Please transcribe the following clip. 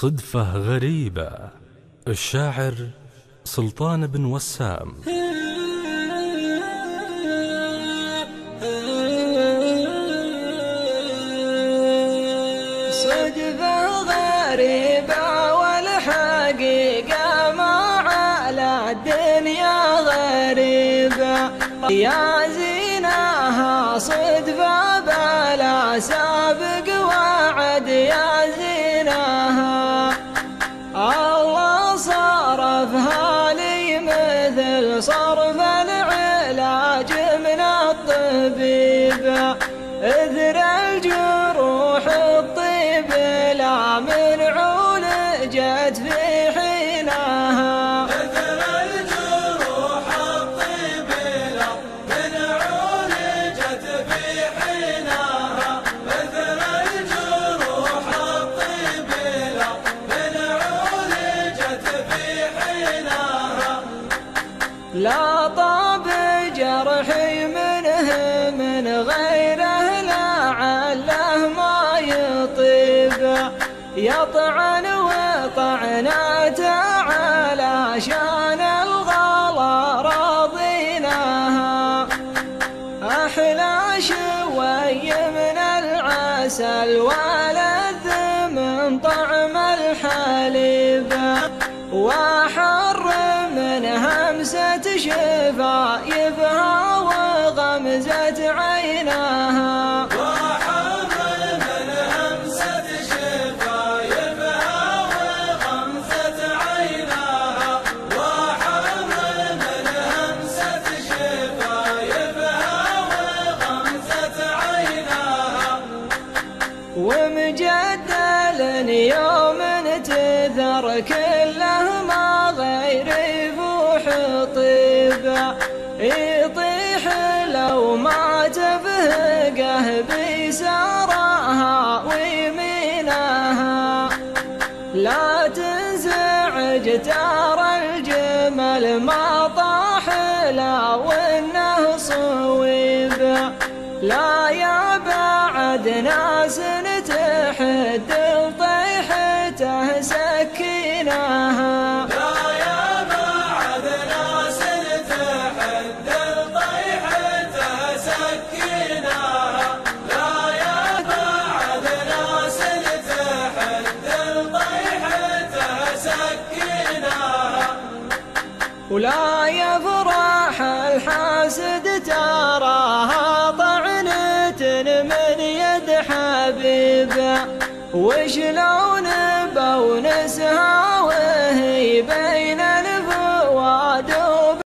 صدفة غريبة. الشاعر سلطان بن وسام. صدفة غريبة والحقيقة ما على الدنيا غريبة، يا زينها صدفة بلا سابق وعد، يا زينها الله صرفها لي مثل صرف العلاج من الطبيب، إثر الجروح الطيب لا من عولجت في حينها، إثر الجروح الطيب لا من عولجت في حينها، إثر الجروح الطيب لا من عولجت في حينها، لا طاب جرحي منه من غيره لعله ما يطيب، يطعن وطعناته علشان الغلا راضيناها، أحلى شوي من العسل ولذ من طعم الحليب، وحر من همسة شفايفها وغمزة عيناها، وحر من همسة شفايفها وغمزة عيناها، وحر من همسة شفايفها وغمزة عيناها، ومجدل يوم تذر كله ما غير يفوح طيب، يطيح لو ما تفهقه بيسارها ويمينها، لا تنزعج ترى الجمل ما طاح لا وانه صويب، لا يا بعد ناس تحد لطيحته سكيناها، لا يا بعد ناس تحد لطيحته سكيناها، لا يا بعد ناس تحد لطيحته سكيناها، ولا يفرح الحاسد تراها طعنة من يد حبيبه، وش لو